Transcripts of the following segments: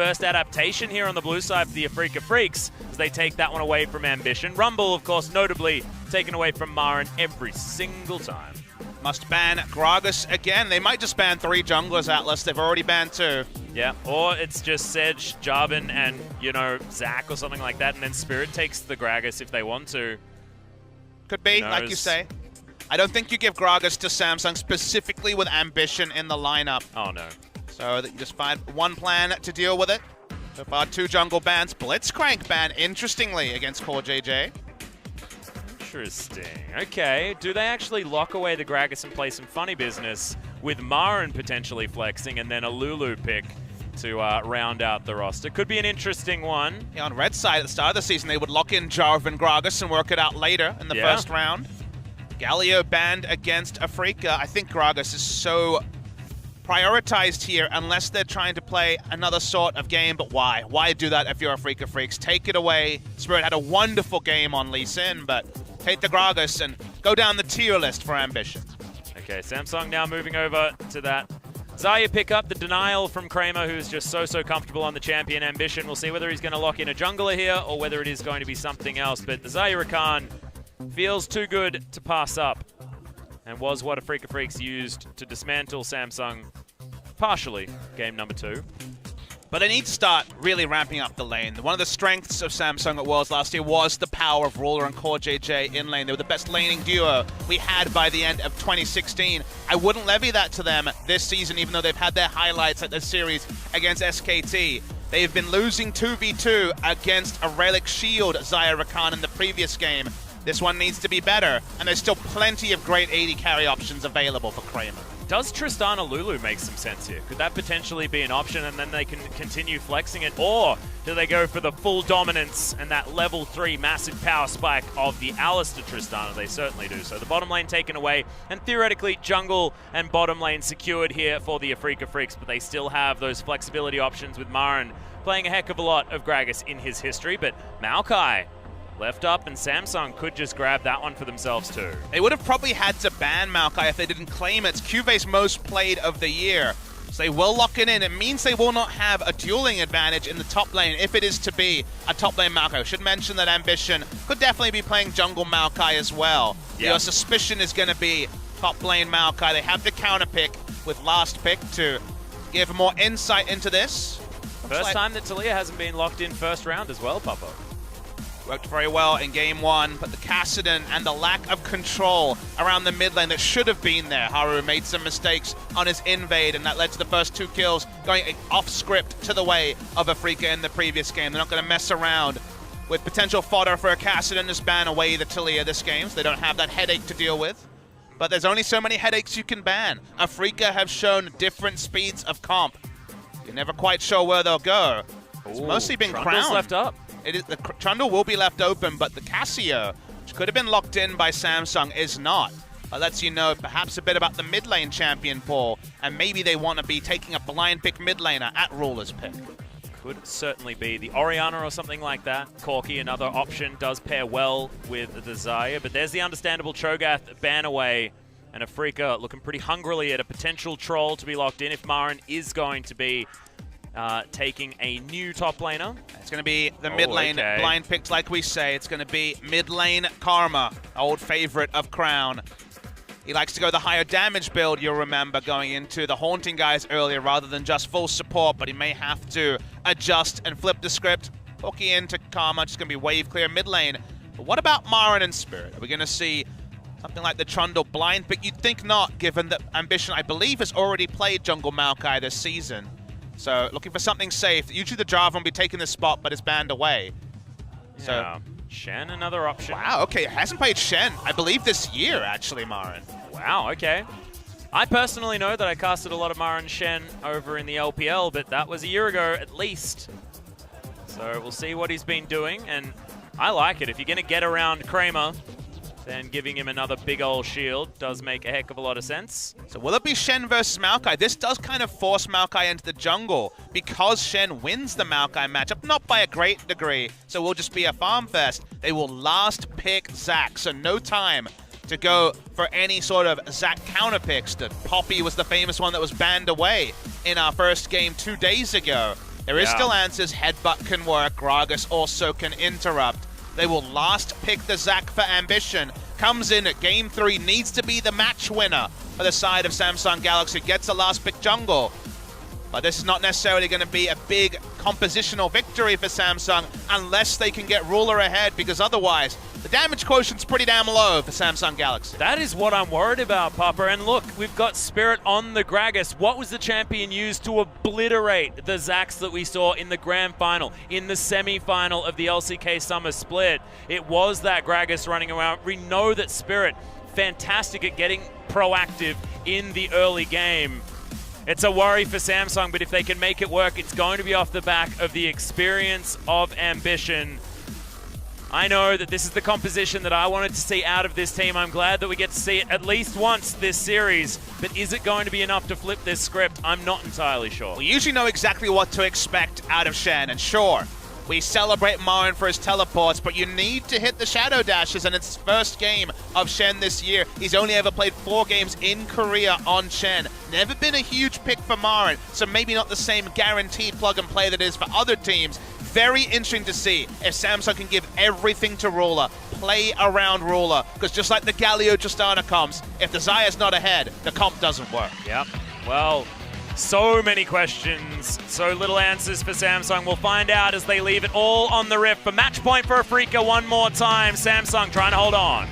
first adaptation here on the blue side for the Afreeca Freecs as they take that one away from Ambition. Rumble, of course, notably taken away from Marin every single time. Must ban Gragas again. They might just ban 3 junglers, Atlas. They've already banned 2. Yeah, or it's just Sedge, Jarvan, and, you know, Zac or something like that, and then Spirit takes the Gragas if they want to. Could be, like you say. I don't think you give Gragas to Samsung specifically with Ambition in the lineup. Oh, no. So that you just find one plan to deal with it. So far, 2 jungle bans. Blitzcrank ban, interestingly, against Core JJ. Interesting. Okay, do they actually lock away the Gragas and play some funny business with Marin potentially flexing and then a Lulu pick to round out the roster? Could be an interesting one. Yeah, on red side at the start of the season, they would lock in Jarvan Gragas and work it out later in the first round. Galio banned against Afreeca. I think Gragas is so prioritized here unless they're trying to play another sort of game, but why? Why do that if you're Afreeca Freecs? Take it away. Spirit had a wonderful game on Lee Sin, but take the Gragas and go down the tier list for Ambition. Okay, Samsung now moving over to that Xayah pickup, the denial from Kramer, who's just so comfortable on the champion Ambition. We'll see whether he's going to lock in a jungler here or whether it is going to be something else, but the Xayah Rakan feels too good to pass up and was what Afreeca Freecs used to dismantle Samsung partially game number 2. But they need to start really ramping up the lane. One of the strengths of Samsung at Worlds last year was the power of Ruler and Core JJ in lane. They were the best laning duo we had by the end of 2016. I wouldn't levy that to them this season, even though they've had their highlights at this series against SKT. They've been losing 2v2 against a Relic Shield Xayah Rakan in the previous game. This one needs to be better, and there's still plenty of great AD carry options available for Kramer. Does Tristana Lulu make some sense here? Could that potentially be an option and then they can continue flexing it? Or do they go for the full dominance and that level 3 massive power spike of the Alistar Tristana? They certainly do. So the bottom lane taken away and theoretically jungle and bottom lane secured here for the Afreeca Freecs, but they still have those flexibility options with Marin playing a heck of a lot of Gragas in his history. But Maokai left up, and Samsung could just grab that one for themselves too. They would have probably had to ban Maokai if they didn't claim it's QV's most played of the year. So they will lock it in. It means they will not have a dueling advantage in the top lane if it is to be a top lane Maokai. Should mention that Ambition could definitely be playing jungle Maokai as well. Your suspicion is going to be top lane Maokai. They have the counter pick with last pick to give more insight into this. First time that Taliyah hasn't been locked in first round as well, Papa. Worked very well in game 1, but the Kassadin and the lack of control around the mid lane that should have been there. Haru made some mistakes on his invade, and that led to the first 2 kills going off script to the way of Afreeca in the previous game. They're not going to mess around with potential fodder for a Kassadin to ban away the Taliyah this game, so they don't have that headache to deal with. But there's only so many headaches you can ban. Afreeca have shown different speeds of comp. You're never quite sure where they'll go. It's mostly been Crown. Left up. The Trundle will be left open, but the Cassio, which could have been locked in by Samsung, is not. That lets you know perhaps a bit about the mid lane champion pool, and maybe they want to be taking a blind pick mid laner at Ruler's pick. Could certainly be the Orianna or something like that. Corki, another option, does pair well with the Xayah, but there's the understandable Cho'Gath ban away, and Afreeca looking pretty hungrily at a potential troll to be locked in if Marin is going to be taking a new top laner. It's going to be the mid lane blind picked, like we say. It's going to be mid lane Karma, old favorite of Crown. He likes to go the higher damage build, you'll remember, going into the Haunting guys earlier rather than just full support, but he may have to adjust and flip the script. Hooking into Karma, just going to be wave clear mid lane. But what about Marin and Spirit? Are we going to see something like the Trundle blind pick? You'd think not, given that Ambition, I believe, has already played jungle Maokai this season. So looking for something safe. Usually the Jarvan will be taking this spot, but it's banned away. Yeah. So Shen, another option. Wow, okay. Hasn't played Shen, I believe, this year, actually, Marin. Wow, okay. I personally know that I casted a lot of Marin Shen over in the LPL, but that was a year ago at least. So we'll see what he's been doing, and I like it. If you're going to get around Kramer, then giving him another big old shield does make a heck of a lot of sense. So will it be Shen versus Maokai? This does kind of force Maokai into the jungle because Shen wins the Maokai matchup, not by a great degree, so we'll just be a farm fest. They will last pick Zac, so no time to go for any sort of Zac counter picks. The Poppy was the famous one that was banned away in our first game 2 days ago. There is still answers. Headbutt can work. Gragas also can interrupt. They will last pick the Zac for Ambition. Comes in at Game 3, needs to be the match winner for the side of Samsung Galaxy. Gets a last pick jungle. But this is not necessarily going to be a big compositional victory for Samsung unless they can get Ruler ahead, because otherwise the damage quotient's pretty damn low for Samsung Galaxy. That is what I'm worried about, Papa. And look, we've got Spirit on the Gragas. What was the champion used to obliterate the Zacs that we saw in the grand final, in the semi-final of the LCK Summer Split? It was that Gragas running around. We know that Spirit, fantastic at getting proactive in the early game. It's a worry for Samsung, but if they can make it work, it's going to be off the back of the experience of Ambition. I know that this is the composition that I wanted to see out of this team. I'm glad that we get to see it at least once this series, but is it going to be enough to flip this script? I'm not entirely sure. We usually know exactly what to expect out of Shen, and sure, we celebrate Marin for his teleports, but you need to hit the Shadow Dashes, and it's his first game of Shen this year. He's only ever played 4 games in Korea on Shen. Never been a huge pick for Marin, so maybe not the same guaranteed plug and play that is for other teams. Very interesting to see if Samsung can give everything to Ruler, play around Ruler, because just like the Galio Justana comps, if the Zaya's not ahead, the comp doesn't work. Yep. Well, so many questions, so little answers for Samsung. We'll find out as they leave it all on the Rift. For match point for Afreeca one more time. Samsung trying to hold on.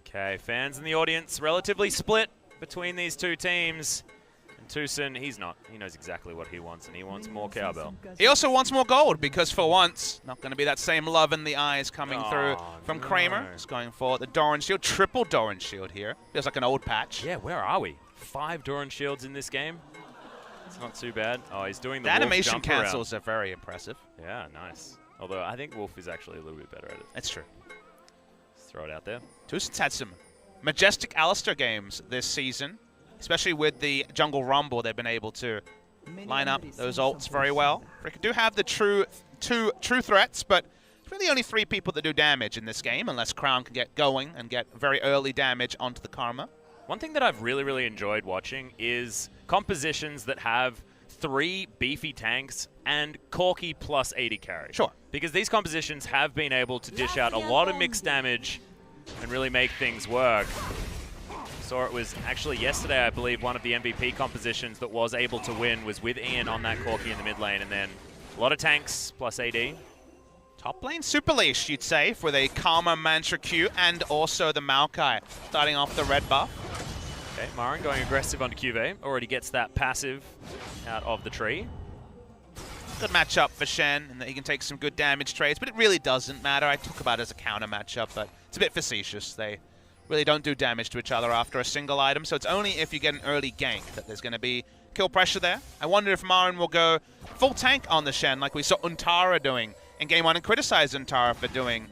Okay, fans in the audience relatively split between these two teams. And Tucson, he's not. He knows exactly what he wants, and he wants more cowbell. He also wants more gold, because for once, not going to be that same love in the eyes coming through from Kramer. He's going for the Doran Shield, triple Doran Shield here. Feels like an old patch. Yeah, where are we? 5 Doran Shields in this game? It's not too bad. Oh, he's doing the animation cancels are very impressive. Yeah, nice. Although I think Wolf is actually a little bit better at it. That's true. Throw it out there. Tucson's had some majestic Alistar games this season, especially with the Jungle Rumble. They've been able to line up those ults very well. Freecs do have the true threats, but it's really only 3 people that do damage in this game, unless Crown can get going and get very early damage onto the Karma. One thing that I've really enjoyed watching is compositions that have 3 beefy tanks and Corki plus 80 carry. Sure. Because these compositions have been able to dish out a lot of mixed damage and really make things work. Saw it was actually yesterday, I believe, one of the MVP compositions that was able to win was with Ian on that Corki in the mid lane, and then a lot of tanks plus AD. Top lane Super Leash, you'd say, with a Karma Mantra Q and also the Maokai starting off the red buff. Okay, Marin going aggressive onto QV. Already gets that passive out of the tree. Good matchup for Shen, and that he can take some good damage trades, but it really doesn't matter. I talk about it as a counter matchup, but it's a bit facetious. They really don't do damage to each other after a single item, so it's only if you get an early gank that there's going to be kill pressure there. I wonder if Marin will go full tank on the Shen like we saw Untara doing in Game 1 and criticize Untara for doing.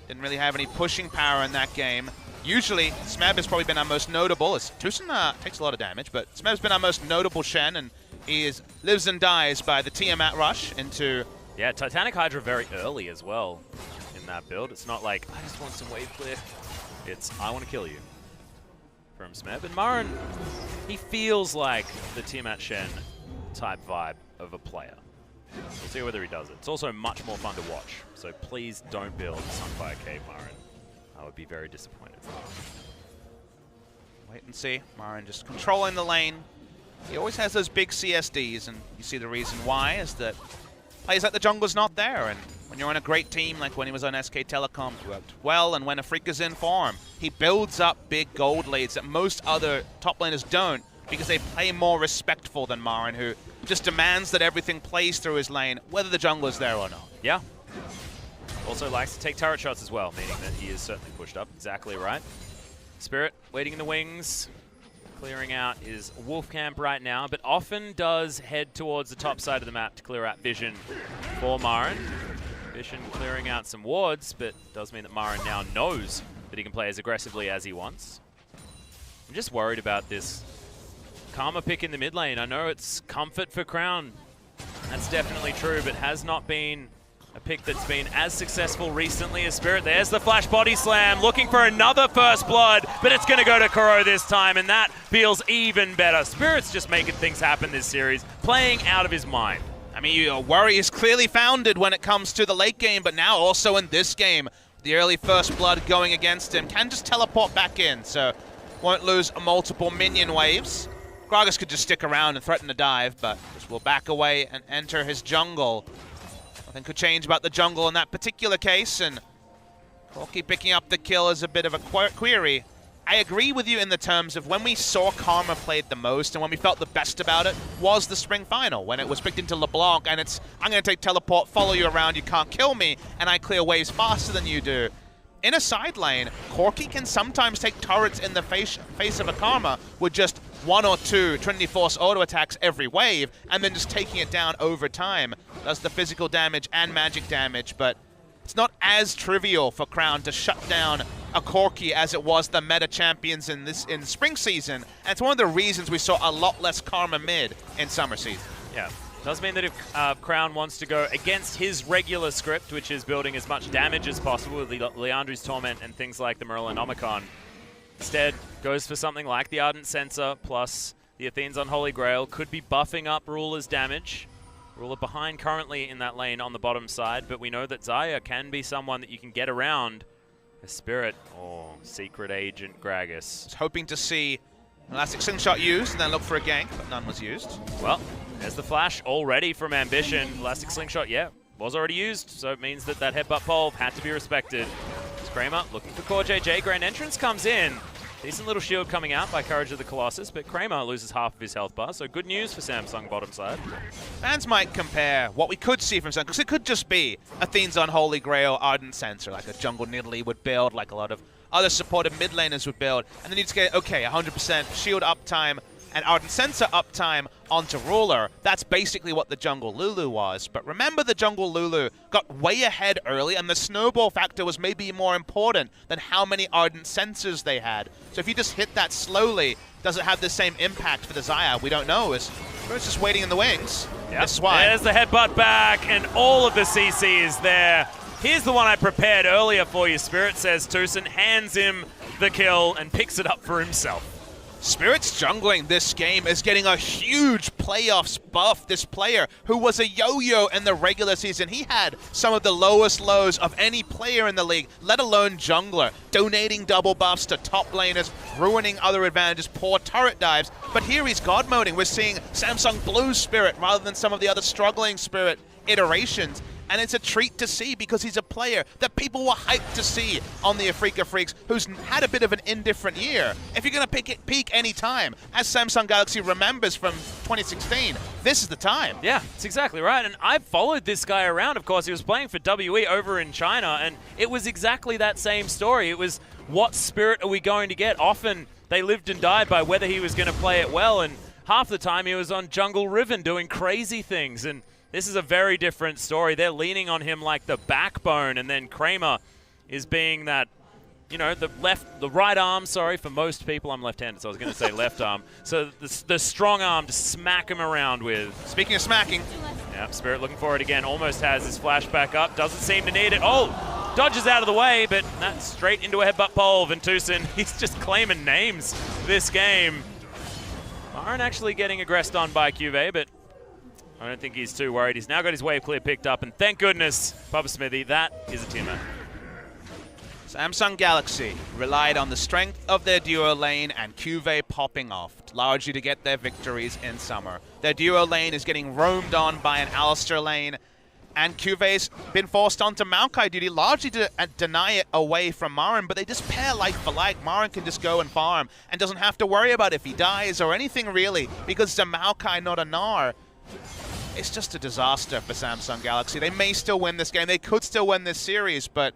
Didn't really have any pushing power in that game. Usually, Smeb has probably been our most notable. As Tucson takes a lot of damage, but Smeb's been our most notable Shen, and he lives and dies by the Tiamat rush into... Yeah, Titanic Hydra very early as well in that build. It's not like, I just want some wave clear. It's, I want to kill you from Smeb. And Marin, he feels like the Tiamat Shen type vibe of a player. We'll see whether he does it. It's also much more fun to watch, so please don't build Sunfire Cave Marin. I would be very disappointed. Wait and see. Marin just controlling the lane. He always has those big CSDs, and you see the reason why is that plays like the jungle's not there, and when you're on a great team, like when he was on SK Telecom, it worked well, and when Afreeca's in form, he builds up big gold leads that most other top laners don't, because they play more respectful than Marin, who just demands that everything plays through his lane, whether the jungler's there or not. Yeah. Also likes to take turret shots as well, meaning that he is certainly pushed up. Exactly right. Spirit waiting in the wings, clearing out his wolf camp right now, but often does head towards the top side of the map to clear out vision for Marin. Vision clearing out some wards, but does mean that Marin now knows that he can play as aggressively as he wants. I'm just worried about this Karma pick in the mid lane. I know it's comfort for Crown. That's definitely true, but has not been a pick that's been as successful recently as Spirit. There's the flash body slam, looking for another first blood, but it's going to go to Kuro this time, and that feels even better. Spirit's just making things happen this series, playing out of his mind. I mean, your worry is clearly founded when it comes to the late game, but now also in this game, the early first blood going against him can just teleport back in, so won't lose multiple minion waves. Gragas could just stick around and threaten to dive, but just will back away and enter his jungle. Nothing could change about the jungle in that particular case, and Corki picking up the kill is a bit of a query. I agree with you in the terms of when we saw Karma played the most and when we felt the best about it was the spring final, when it was picked into LeBlanc and it's, I'm going to take teleport, follow you around, you can't kill me, and I clear waves faster than you do. In a side lane, Corki can sometimes take turrets in the face of a Karma with just 1 or 2 Trinity Force auto attacks every wave, and then just taking it down over time. Does the physical damage and magic damage, but it's not as trivial for Crown to shut down a Corki as it was the meta champions in spring season, and it's one of the reasons we saw a lot less Karma mid in summer season. Yeah. Does mean that if Crown wants to go against his regular script, which is building as much damage as possible with Leandri's Torment and things like the Merlinomicon, instead goes for something like the Ardent Censer plus the Athene's Unholy Grail, could be buffing up Ruler's damage. Ruler behind currently in that lane on the bottom side, but we know that Xayah can be someone that you can get around a Spirit or Secret Agent Gragas. Was hoping to see an Elastic Slingshot used and then look for a gank, but none was used. Well, there's the flash already from Ambition. Elastic Slingshot, yeah, was already used, so it means that that headbutt pole had to be respected. It's Kramer looking for Core JJ. Grand Entrance comes in. Decent little shield coming out by Courage of the Colossus, but Kramer loses half of his health bar, so good news for Samsung bottom side. Fans might compare what we could see from Samsung, because it could just be Athene's Unholy Grail, Ardent Censer, like a Jungle Nidalee would build, like a lot of other supportive mid laners would build, and then you just get, okay, 100% shield uptime and Ardent Censer uptime onto Ruler. That's basically what the Jungle Lulu was. But remember, the Jungle Lulu got way ahead early, and the snowball factor was maybe more important than how many Ardent Censers they had. So if you just hit that slowly, does it have the same impact for the Xayah? We don't know. It's just waiting in the wings. Yep. This is why. There's the headbutt back, and all of the CC is there. Here's the one I prepared earlier for you, Spirit, says Tucson, hands him the kill and picks it up for himself. Spirit's jungling this game is getting a huge playoffs buff. This player who was a yo-yo in the regular season, he had some of the lowest lows of any player in the league, let alone jungler, donating double buffs to top laners, ruining other advantages, poor turret dives. But here he's god moding. We're seeing Samsung Blue Spirit rather than some of the other struggling Spirit iterations. And it's a treat to see because he's a player that people were hyped to see on the Afreeca Freecs, who's had a bit of an indifferent year. If you're going to peak any time, as Samsung Galaxy remembers from 2016, this is the time. Yeah, that's exactly right. And I've followed this guy around. Of course, he was playing for WE over in China, and it was exactly that same story. It was, what Spirit are we going to get? Often they lived and died by whether he was going to play it well, and half the time he was on Jungle Riven doing crazy things. And this is a very different story. They're leaning on him like the backbone, and then Kramer is being that, you know, the right arm, sorry, for most people. I'm left-handed, so I was going to say left arm. So the strong arm to smack him around with. Speaking of smacking. Yeah, Spirit looking for it again. Almost has his flash back up. Doesn't seem to need it. Oh, dodges out of the way, but that's straight into a headbutt pole. Ventusen, he's just claiming names this game. Aren't actually getting aggressed on by QV, but I don't think he's too worried. He's now got his wave clear picked up, and thank goodness, Papa Smithy, that is a teammate. Samsung Galaxy relied on the strength of their duo lane and QV popping off, largely to get their victories in summer. Their duo lane is getting roamed on by an Alistar lane, and QV's been forced onto Maokai duty, largely to deny it away from Marin, but they just pair like for like. Marin can just go and farm, and doesn't have to worry about if he dies or anything really, because it's a Maokai, not a Gnar. It's just a disaster for Samsung Galaxy. They may still win this game. They could still win this series, but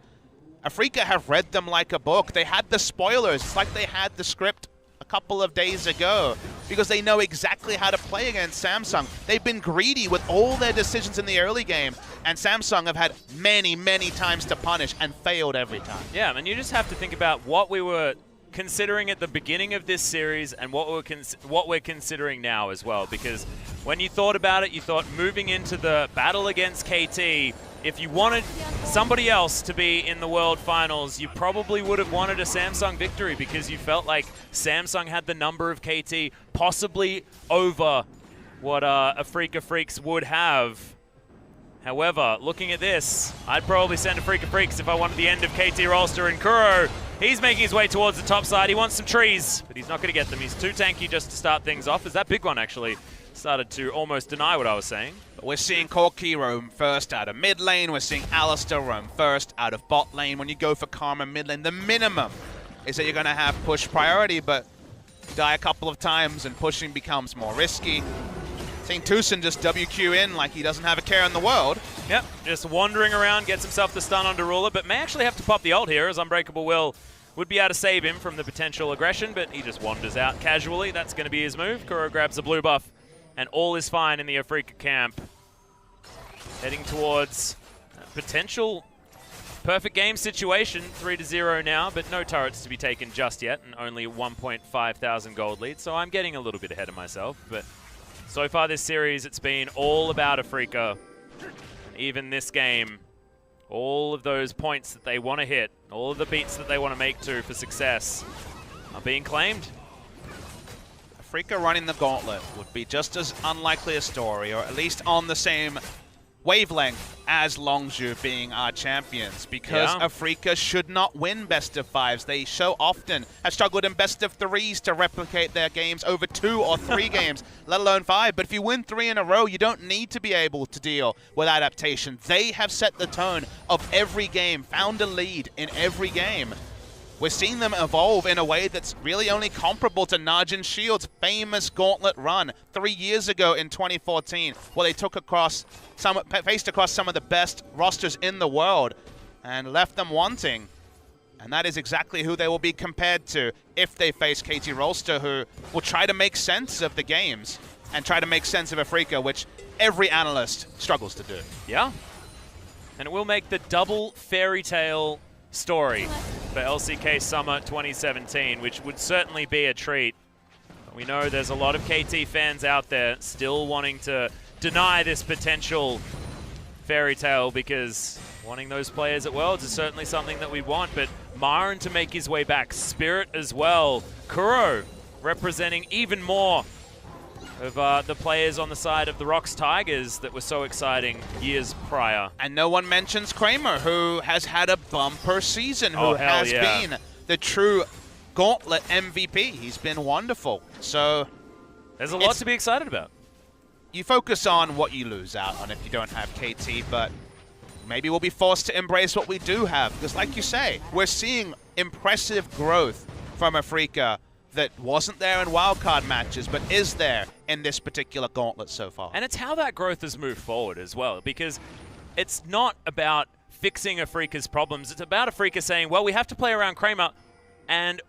Afreeca have read them like a book. They had the spoilers. It's like they had the script a couple of days ago because they know exactly how to play against Samsung. They've been greedy with all their decisions in the early game, and Samsung have had many, many times to punish and failed every time. Yeah, and you just have to think about what we were considering at the beginning of this series and what we're considering now as well. Because when you thought about it, you thought moving into the battle against KT, if you wanted somebody else to be in the World Finals, you probably would have wanted a Samsung victory because you felt like Samsung had the number of KT possibly over what Afreeca Freecs would have. However, looking at this, I'd probably send Afreeca Freecs if I wanted the end of KT Rolster. And Kuro, he's making his way towards the top side. He wants some trees, but he's not going to get them. He's too tanky just to start things off, as that big one actually started to almost deny what I was saying. But we're seeing Corki roam first out of mid lane. We're seeing Alistair roam first out of bot lane. When you go for Karma mid lane, the minimum is that you're going to have push priority, but you die a couple of times and pushing becomes more risky. Seeing Tucson just WQ in like he doesn't have a care in the world. Yep, just wandering around, gets himself the stun onto Ruler, but may actually have to pop the ult here, as Unbreakable Will would be able to save him from the potential aggression, but he just wanders out casually. That's going to be his move. Kuro grabs the blue buff, and all is fine in the Afreeca camp. Heading towards a potential perfect game situation, 3-0 now, but no turrets to be taken just yet, and only 1,500 gold lead, so I'm getting a little bit ahead of myself, but so far this series, it's been all about Afreeca. Even this game, all of those points that they want to hit, all of the beats that they want to make to for success are being claimed. Afreeca running the gauntlet would be just as unlikely a story, or at least on the same wavelength as Longzhu being our champions, because Afreeca should not win best of fives. They so often have struggled in best of threes to replicate their games over 2 or 3 games, let alone 5. But if you win 3 in a row, you don't need to be able to deal with adaptation. They have set the tone of every game, found a lead in every game. We're seeing them evolve in a way that's really only comparable to Najin Shield's famous gauntlet run 3 years ago in 2014, where they faced across some of the best rosters in the world and left them wanting. And that is exactly who they will be compared to if they face KT Rolster, who will try to make sense of the games and try to make sense of Afreeca, which every analyst struggles to do. Yeah. And it will make the double fairy tale story for LCK Summer 2017, which would certainly be a treat. But we know there's a lot of KT fans out there still wanting to deny this potential fairy tale, because wanting those players at Worlds is certainly something that we want, but Marin to make his way back, Spirit as well, Kuro representing even more of the players on the side of the Rocks Tigers that were so exciting years prior. And no one mentions Kramer, who has had a bumper season, who has been the true Gauntlet MVP. He's been wonderful. So there's a lot to be excited about. You focus on what you lose out on if you don't have KT, but maybe we'll be forced to embrace what we do have. Because like you say, we're seeing impressive growth from Afreeca that wasn't there in wildcard matches, but is there in this particular gauntlet so far. And it's how that growth has moved forward as well, because it's not about fixing Afreeca's problems. It's about Afreeca saying, well, we have to play around Kramer, and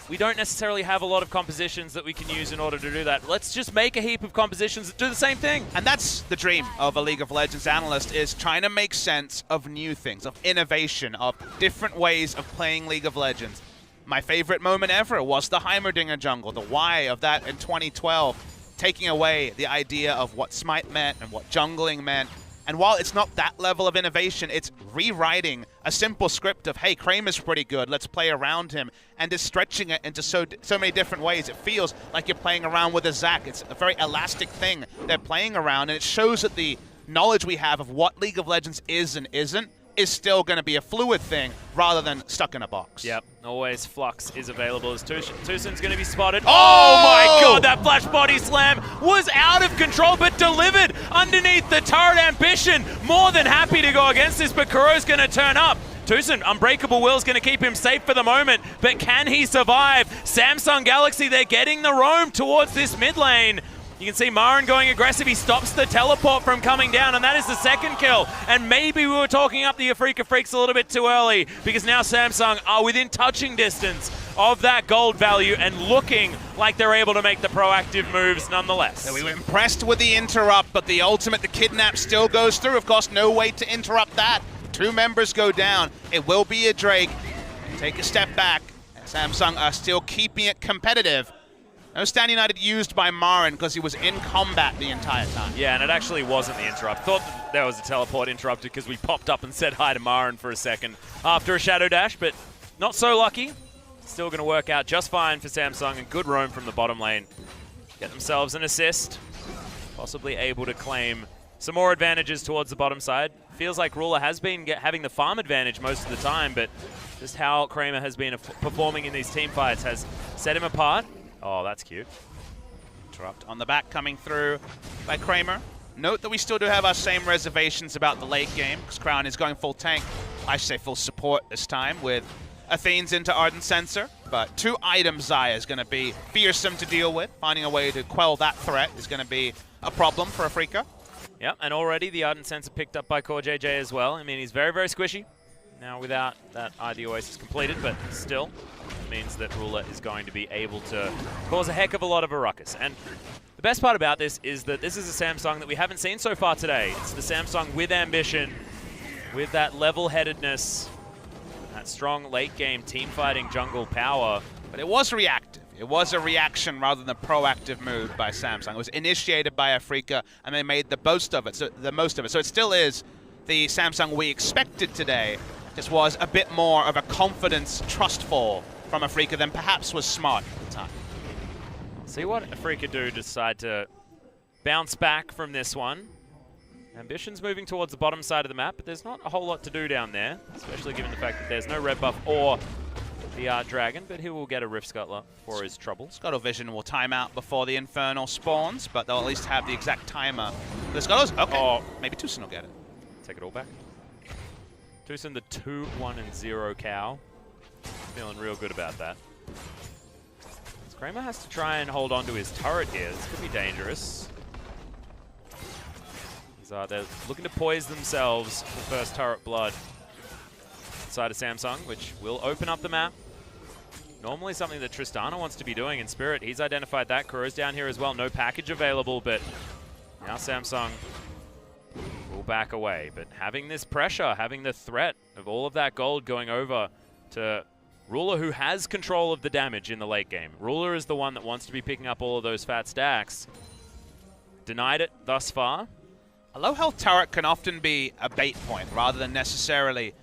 we don't necessarily have a lot of compositions that we can use in order to do that. Let's just make a heap of compositions that do the same thing. And that's the dream of a League of Legends analyst, is trying to make sense of new things, of innovation, of different ways of playing League of Legends. My favorite moment ever was the Heimerdinger jungle, the why of that in 2012, taking away the idea of what Smite meant and what jungling meant. And while it's not that level of innovation, it's rewriting a simple script of, hey, Kramer's pretty good, let's play around him, and just stretching it into so many different ways. It feels like you're playing around with a Zac. It's a very elastic thing they're playing around, and it shows that the knowledge we have of what League of Legends is and isn't is still going to be a fluid thing rather than stuck in a box. Yep, always Flux is available as Tucson's going to be spotted. Oh my god, that flash body slam was out of control, but delivered underneath the turret ambition. More than happy to go against this, but Kuro's going to turn up. Tucson, Unbreakable Will's going to keep him safe for the moment, but can he survive? Samsung Galaxy, they're getting the roam towards this mid lane. You can see Marin going aggressive. He stops the teleport from coming down, and that is the second kill. And maybe we were talking up the Afreeca Freecs a little bit too early, because now Samsung are within touching distance of that gold value and looking like they're able to make the proactive moves nonetheless. So we were impressed with the interrupt, but the ultimate, the kidnap, still goes through. Of course, no way to interrupt that. 2 members go down. It will be a Drake. Take a step back Samsung are still keeping it competitive. No Stand United used by Marin because he was in combat the entire time. Yeah, and it actually wasn't the interrupt. Thought that there was a teleport interrupted because we popped up and said hi to Marin for a second after a Shadow Dash, but not so lucky. Still going to work out just fine for Samsung, and good roam from the bottom lane. Get themselves an assist, possibly able to claim some more advantages towards the bottom side. Feels like Ruler has been having the farm advantage most of the time, but just how Kramer has been performing in these team fights has set him apart. Oh, that's cute. Interrupt on the back coming through by Kramer. Note that we still do have our same reservations about the late game, because Crown is going full tank. I should say full support this time with Athene's into Ardent Sensor. But 2-item Xayah is going to be fearsome to deal with. Finding a way to quell that threat is going to be a problem for Afreeca. Yep, and already the Ardent Sensor picked up by Core JJ as well. I mean, he's very, very squishy. Now without that ID Oasis completed, but still means that Ruler is going to be able to cause a heck of a lot of a ruckus. And the best part about this is that this is a Samsung that we haven't seen so far today. It's the Samsung with ambition, with that level-headedness, that strong late-game team-fighting jungle power. But it was reactive. It was a reaction rather than a proactive move by Samsung. It was initiated by Afreeca, and they made the most of it. So it still is the Samsung we expected today. Just was a bit more of a confidence trustful from Afreeca than perhaps was smart at the time. See what Afreeca do, decide to bounce back from this one. Ambition's moving towards the bottom side of the map, but there's not a whole lot to do down there, especially given the fact that there's no red buff or the Art Dragon, but he will get a Rift Scuttler for his trouble. Scuttle Vision will time out before the Infernal spawns, but they'll at least have the exact timer. The Scuttle's, okay, oh. Maybe Tucson will get it. Take it all back. Tucson, the 2-1-0 cow. Feeling real good about that. Kramer has to try and hold on to his turret here. This could be dangerous. They're looking to poise themselves for first turret blood side of Samsung, which will open up the map. Normally something that Tristana wants to be doing in Spirit. He's identified that. Kuro's down here as well. No package available, but now Samsung will back away. But having this pressure, having the threat of all of that gold going over to Ruler, who has control of the damage in the late game. Ruler is the one that wants to be picking up all of those fat stacks. Denied it thus far. A low health turret can often be a bait point rather than necessarily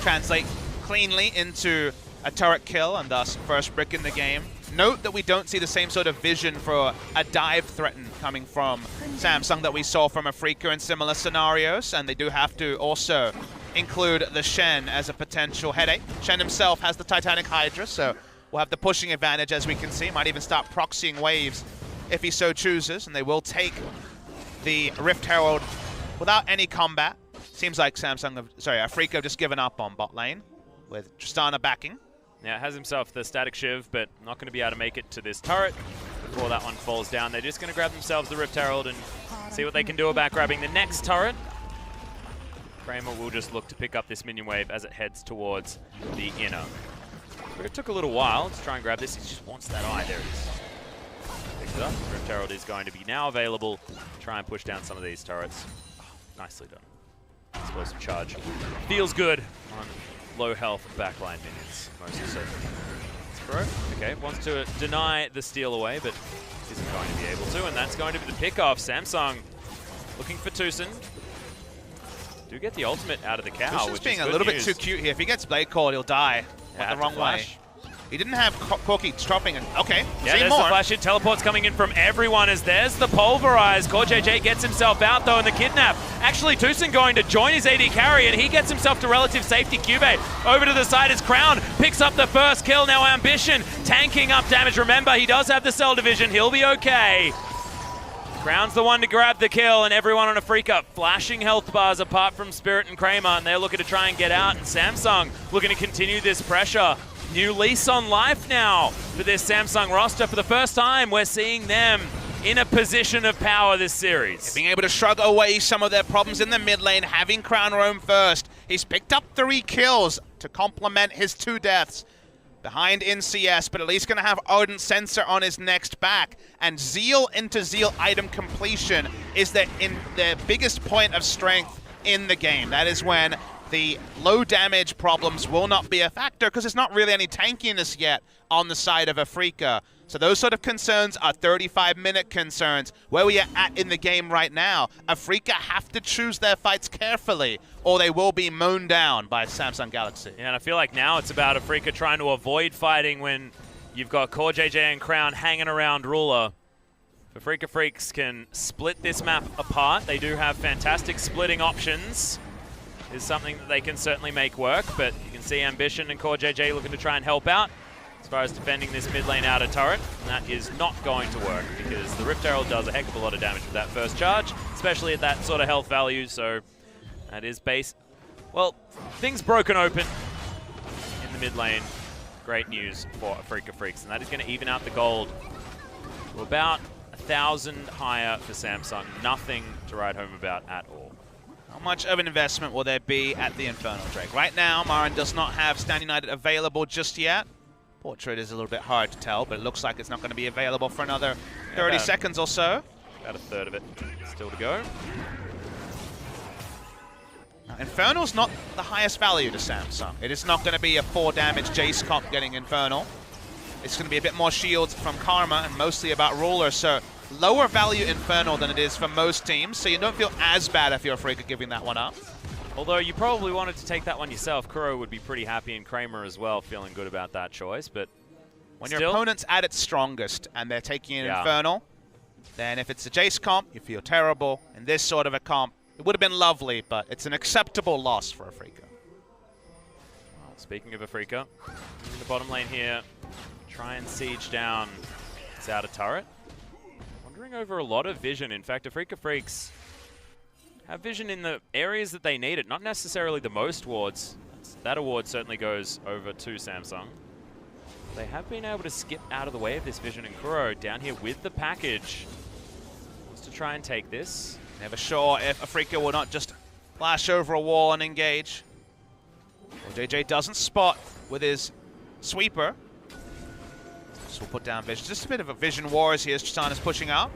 translate cleanly into a turret kill and thus first brick in the game. Note that we don't see the same sort of vision for a dive threaten coming from Samsung that we saw from Afreeca in similar scenarios, and they do have to also include the Shen as a potential headache. Shen himself has the Titanic Hydra, so we'll have the pushing advantage as we can see. Might even start proxying waves if he so chooses, and they will take the Rift Herald without any combat. Seems like Afreeca have just given up on bot lane with Tristana backing. Yeah, has himself the Static Shiv, but not going to be able to make it to this turret before that one falls down. They're just going to grab themselves the Rift Herald and see what they can do about grabbing the next turret. Kramer will just look to pick up this minion wave as it heads towards the inner. It took a little while to try and grab this. He just wants that eye. There it is. Picks it up. Rift Herald is going to be now available to try and push down some of these turrets. Oh, nicely done. Explosive charge. Feels good on low health backline minions, most certainly. Okay, wants to deny the steal away, but isn't going to be able to, and that's going to be the pickoff. Samsung looking for Tucson. Do get the ultimate out of the cow, Tucson's which being is a little bit too cute here. If he gets Blade Call, he'll die. Yeah, the wrong way. He didn't have Corki chopping. Okay, yeah, there's the flash hit. Teleport's coming in from everyone as there's the Pulverize. Core JJ gets himself out though in the kidnap. Actually, Tucson going to join his AD carry, and he gets himself to relative safety. Cubate over to the side as Crown picks up the first kill. Now Ambition tanking up damage. Remember, he does have the Cell Division. He'll be okay. Crown's the one to grab the kill, and everyone on Afreeca flashing health bars apart from Spirit and Kramer, and they're looking to try and get out. And Samsung looking to continue this pressure. New lease on life now for this Samsung roster. For the first time, we're seeing them in a position of power this series. Being able to shrug away some of their problems in the mid lane, having Crown roam first. He's picked up 3 kills to complement his 2 deaths. Behind in CS, but at least going to have Ardent Sensor on his next back. And Zeal into Zeal item completion is the biggest point of strength in the game. That is when the low damage problems will not be a factor because there's not really any tankiness yet on the side of Afreeca. So those sort of concerns are 35-minute concerns. Where we are at in the game right now, Afreeca have to choose their fights carefully or they will be mown down by Samsung Galaxy. Yeah, and I feel like now it's about Afreeca trying to avoid fighting when you've got CoreJJ and Crown hanging around Ruler. If Afreeca Freecs can split this map apart, they do have fantastic splitting options. Is something that they can certainly make work, but you can see Ambition and CoreJJ looking to try and help out as far as defending this mid lane outer turret. And that is not going to work because the Rift Herald does a heck of a lot of damage with that first charge, especially at that sort of health value, so that is base. Well, things broken open in the mid lane. Great news for Afreeca Freecs, and that is going to even out the gold to about 1,000 higher for Samsung. Nothing to write home about at all. How much of an investment will there be at the Infernal Drake? Right now, Marin does not have Stand United available just yet. Portrait is a little bit hard to tell, but it looks like it's not going to be available for another 30 seconds or so. About a third of it still to go. Now, Infernal's not the highest value to Samsung. It is not going to be a 4 damage Jace comp getting Infernal. It's going to be a bit more shields from Karma and mostly about Ruler, so lower value Infernal than it is for most teams, so you don't feel as bad if you're Afreeca giving that one up. Although you probably wanted to take that one yourself. Kuro would be pretty happy, and Kramer as well, feeling good about that choice, but when your opponent's at its strongest and they're taking an Infernal, then if it's a Jace comp, you feel terrible. In this sort of a comp, it would have been lovely, but it's an acceptable loss for Afreeca. Well, speaking of Afreeca, in the bottom lane here, try and siege down this outer turret. Wandering over a lot of vision. In fact, Afreeca Freecs have vision in the areas that they need it, not necessarily the most wards. That award certainly goes over to Samsung. They have been able to skip out of the way of this vision, and Kuro down here with the package wants to try and take this. Never sure if Afreeca will not just flash over a wall and engage. Well, JJ doesn't spot with his sweeper. So we'll put down vision. Just a bit of a vision wars here as Tristana's pushing out.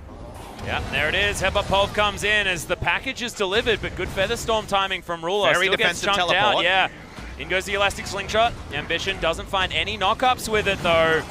Yeah, there it is. Headbutt Pulp comes in as the package is delivered, but good Featherstorm timing from Ruler. Very Still defensive gets chunked teleport. out. Yeah. In goes the Elastic Slingshot. Ambition doesn't find any knockups with it, though,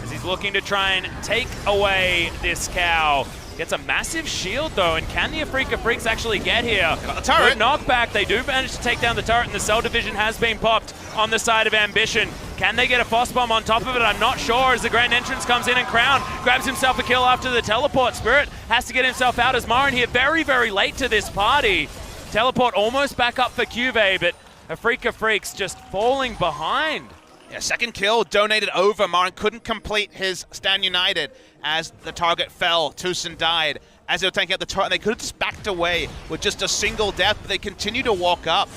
as he's looking to try and take away this cow. Gets a massive shield, though, and can the Afreeca Freecs actually get here? Got the turret. Good knockback. They do manage to take down the turret, and the Cell Division has been popped on the side of Ambition. Can they get a Frost Bomb on top of it? I'm not sure, as the Grand Entrance comes in and Crown grabs himself a kill after the teleport. Spirit has to get himself out as Marin here very, very late to this party. Teleport almost back up for Cuvée, but Afreeca Freecs just falling behind. Yeah, second kill donated over. Marin couldn't complete his Stand United as the target fell. Tucson died as they were taking out the turret. They could have just backed away with just a single death, but they continue to walk up,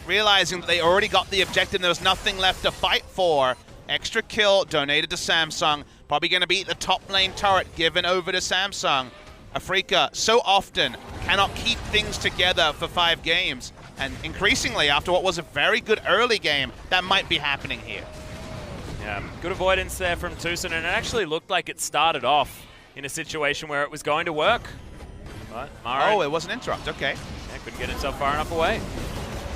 realizing that they already got the objective and there was nothing left to fight for. Extra kill donated to Samsung. Probably going to be the top lane turret given over to Samsung. Afreeca so often cannot keep things together for 5 games. And increasingly, after what was a very good early game, that might be happening here. Yeah, good avoidance there from Tucson, and it actually looked like it started off in a situation where it was going to work. But Marin, oh, it was an interrupt, okay. Yeah, couldn't get himself far enough away.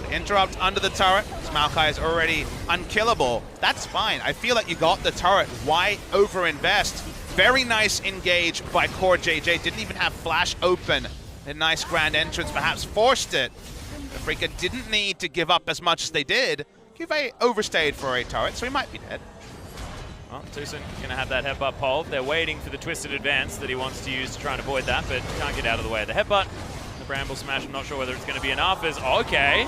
The interrupt under the turret. Maokai is already unkillable. That's fine. I feel like you got the turret. Why overinvest? Very nice engage by CoreJJ. Didn't even have flash open. A nice Grand Entrance, perhaps forced it. Afreeca didn't need to give up as much as they did. Cuvée overstayed for a turret, so he might be dead. Well, Tucson going to have that headbutt pulved. They're waiting for the twisted advance that he wants to use to try and avoid that, but can't get out of the way of the headbutt. The Bramble Smash, I'm not sure whether it's going to be enough. Is okay.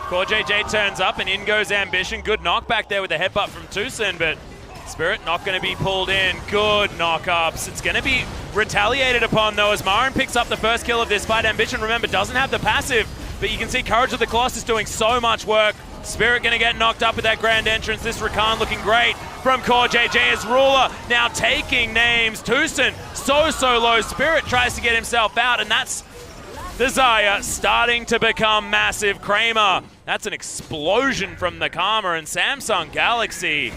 CoreJJ turns up, and in goes Ambition. Good knockback there with the headbutt from Tucson, but Spirit not going to be pulled in. Good knockups. It's going to be retaliated upon, though, as Marin picks up the first kill of this fight. Ambition, remember, doesn't have the passive, but you can see Courage of the Colossus doing so much work. Spirit going to get knocked up with that Grand Entrance. This Rakan looking great from CoreJJ as Ruler now taking names. Tucson so low. Spirit tries to get himself out, and that's the Xayah starting to become massive. Kramer, that's an explosion from the Karma, and Samsung Galaxy.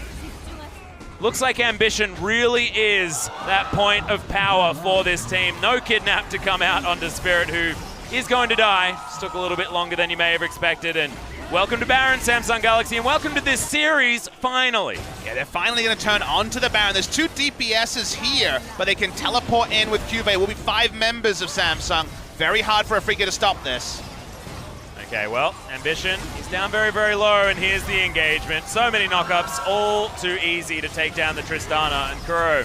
Looks like Ambition really is that point of power for this team. No kidnap to come out onto Spirit, who is going to die. Just took a little bit longer than you may have expected, and Welcome to Baron, Samsung Galaxy, and welcome to this series, finally. Yeah, they're finally going to turn onto the Baron. There's 2 DPSs here, but they can teleport in with Cuvee. Will be 5 members of Samsung. Very hard for Afreeca to stop this. Okay, well, Ambition, he's down very, very low, and here's the engagement. So many knockups, all too easy to take down the Tristana, and Kuro,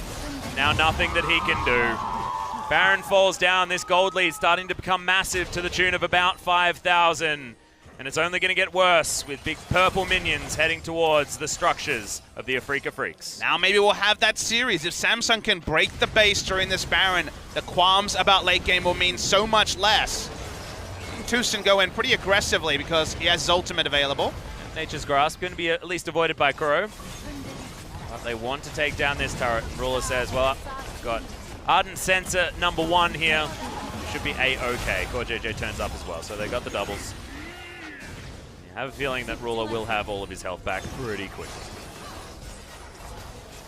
now nothing that he can do. Baron falls down, this gold lead starting to become massive to the tune of about 5,000. And it's only going to get worse with big purple minions heading towards the structures of the Afreeca Freecs. Now maybe we'll have that series. If Samsung can break the base during this Baron, the qualms about late game will mean so much less. Tucson go in pretty aggressively because he has his ultimate available. Nature's Grasp going to be at least avoided by Kuro. But they want to take down this turret. Ruler says, well, I've got Ardent Sensor #1 here. Should be A-OK. Core JJ turns up as well, so they got the doubles. I have a feeling that Ruler will have all of his health back pretty quickly.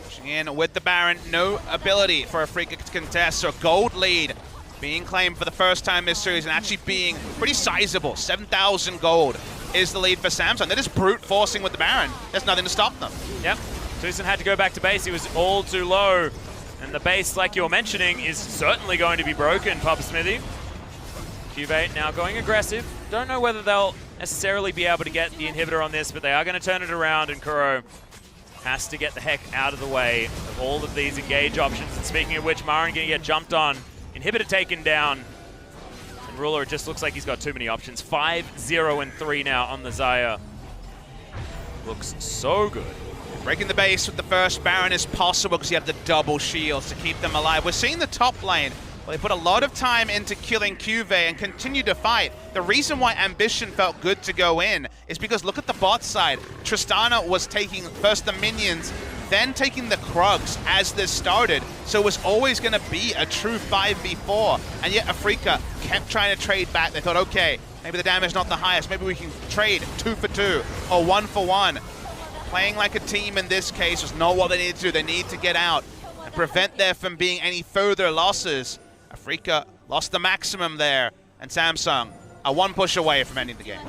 Pushing in with the Baron, no ability for Afreeca to contest, so gold lead being claimed for the first time this series and actually being pretty sizable. 7,000 gold is the lead for Samsung. They're just brute forcing with the Baron. There's nothing to stop them. Yep, Tucson had to go back to base. He was all too low. And the base, like you were mentioning, is certainly going to be broken, Pub Smithy. Cuvee now going aggressive. Don't know whether they'll necessarily be able to get the inhibitor on this, but they are going to turn it around, and Kuro has to get the heck out of the way of all of these engage options. And speaking of which, Marin going to get jumped on. Inhibitor taken down. And Ruler, it just looks like he's got too many options. 5, 0, and 3 now on the Xayah. Looks so good. Breaking the base with the first Baron is possible because you have the double shields to keep them alive. We're seeing the top lane. Well, they put a lot of time into killing Cuvee and continue to fight. The reason why Ambition felt good to go in is because look at the bot side. Tristana was taking first the minions, then taking the Krugs as this started. So it was always going to be a true 5v4. And yet Afreeca kept trying to trade back. They thought, okay, maybe the damage not the highest. Maybe we can trade 2 for 2 or 1 for 1. Playing like a team in this case was not what they needed to do. They need to get out and prevent there from being any further losses. Afreeca lost the maximum there, and Samsung are 1 push away from ending the game.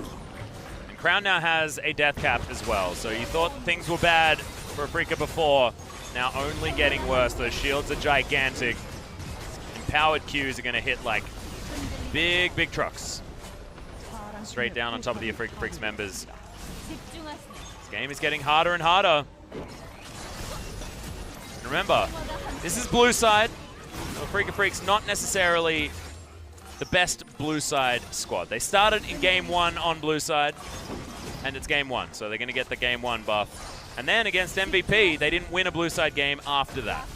And Crown now has a death cap as well, so you thought things were bad for Afreeca before, now only getting worse. Those shields are gigantic. Empowered Qs are going to hit like big, big trucks. Straight down on top of the Afreeca Freecs members. This game is getting harder and harder. Remember, this is blue side. Afreeca Freecs not necessarily the best blue side squad. They started in game 1 on blue side, and it's game 1, so they're going to get the game 1 buff. And then against MVP, they didn't win a blue side game after that.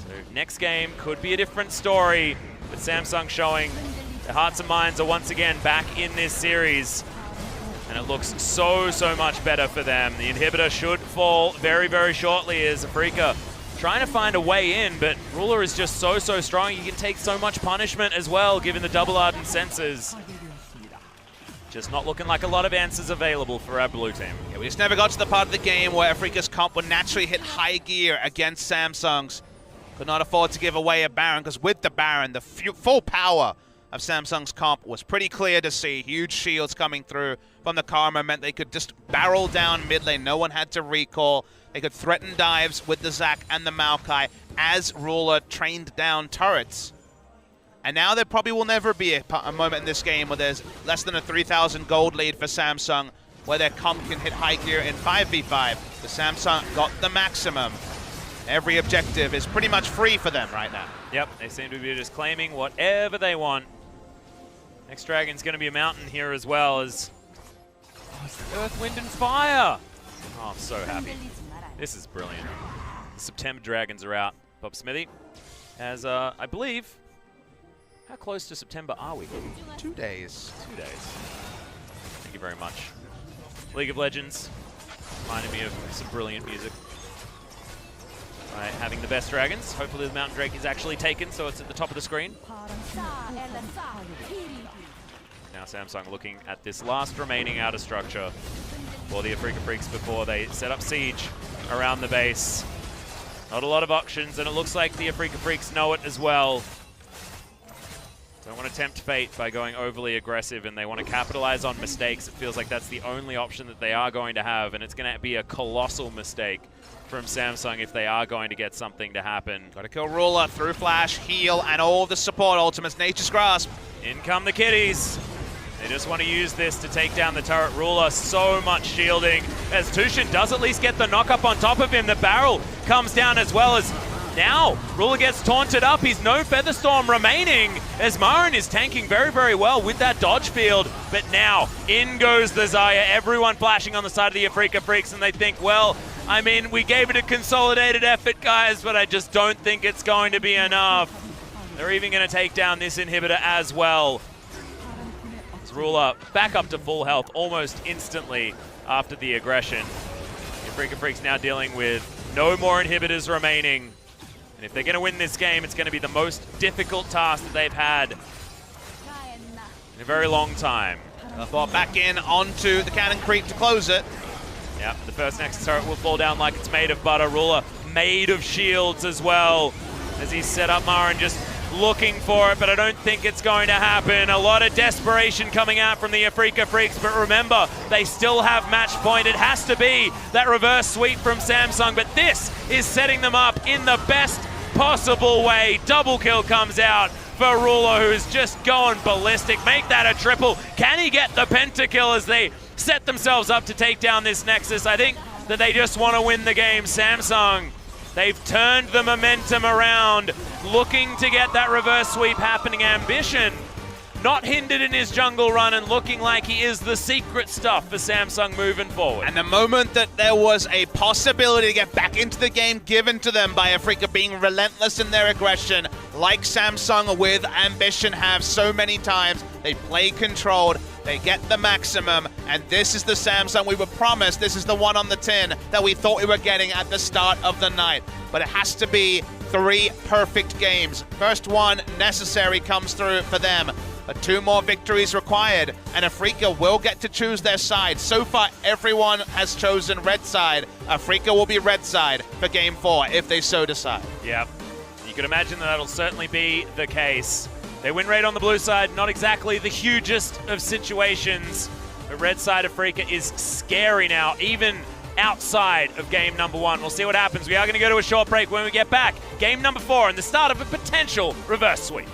So next game could be a different story, with Samsung showing their hearts and minds are once again back in this series. And it looks so, so much better for them. The inhibitor should fall very, very shortly as Afreeca trying to find a way in, but Ruler is just so, so strong. He can take so much punishment as well, given the double ardent sensors. Just not looking like a lot of answers available for our blue team. Yeah, we just never got to the part of the game where Afreeca's comp would naturally hit high gear against Samsung's. Could not afford to give away a Baron, because with the Baron, the full power of Samsung's comp was pretty clear to see. Huge shields coming through from the Karma meant they could just barrel down mid lane. No one had to recall. They could threaten dives with the Zac and the Maokai as Ruler trained down turrets. And now there probably will never be a moment in this game where there's less than a 3,000 gold lead for Samsung, where their comp can hit high gear in 5v5. The Samsung got the maximum. Every objective is pretty much free for them right now. Yep, they seem to be just claiming whatever they want. Next Dragon's going to be a mountain here as well as Earth, Wind, and Fire. Oh, I'm so happy. This is brilliant. The September Dragons are out. Bob Smithy has, I believe, how close to September are we? 2 days. 2 days. Thank you very much. League of Legends reminded me of some brilliant music. By having the best dragons. Hopefully the Mountain Drake is actually taken, so it's at the top of the screen. Now Samsung looking at this last remaining outer structure for the Afreeca Freecs before they set up siege around the base. Not a lot of options, and it looks like the Afreeca Freecs know it as well. Don't want to tempt fate by going overly aggressive, and they want to capitalize on mistakes. It feels like that's the only option that they are going to have, and it's going to be a colossal mistake from Samsung if they are going to get something to happen. Got to kill Ruler through flash, heal, and all the support ultimates. Nature's Grasp. In come the kitties. They just want to use this to take down the turret. Ruler, so much shielding, as Tushin does at least get the knock up on top of him. The barrel comes down as well as now Ruler gets taunted up. He's no Featherstorm remaining, as Marin is tanking very, very well with that dodge field. But now in goes the Xayah. Everyone flashing on the side of the Afreeca Freecs, and they think, well, I mean, we gave it a consolidated effort, guys, but I just don't think it's going to be enough. They're even going to take down this inhibitor as well. As Ruler back up to full health almost instantly after the aggression. The Afreeca Freecs now dealing with no more inhibitors remaining. And if they're going to win this game, it's going to be the most difficult task that they've had in a very long time. Ball back in onto the Cannon Creep to close it. Yep, the first Nexus turret will fall down like it's made of butter. Ruler made of shields as well, as he's set up Marin just looking for it, but I don't think it's going to happen. A lot of desperation coming out from the Afreeca Freecs, but remember, they still have match point. It has to be that reverse sweep from Samsung, but this is setting them up in the best possible way. Double kill comes out for Ruler, who's just going ballistic. Make that a triple. Can he get the pentakill as they set themselves up to take down this Nexus? I think that they just want to win the game. Samsung, they've turned the momentum around, looking to get that reverse sweep happening. Ambition not hindered in his jungle run and looking like he is the secret stuff for Samsung moving forward. And the moment that there was a possibility to get back into the game given to them by Afreeca being relentless in their aggression, like Samsung with Ambition have so many times, they play controlled, they get the maximum, and this is the Samsung we were promised. This is the one on the tin that we thought we were getting at the start of the night. But it has to be 3 perfect games. First one necessary comes through for them, but 2 more victories required, and Afreeca will get to choose their side. So far, everyone has chosen red side. Afreeca will be red side for game 4 if they so decide. Yep, you can imagine that that'll certainly be the case. They win rate on the blue side, not exactly the hugest of situations, but red side Afreeca is scary now, even outside of game number 1. We'll see what happens. We are going to go to a short break. When we get back, game number 4 and the start of a potential reverse sweep.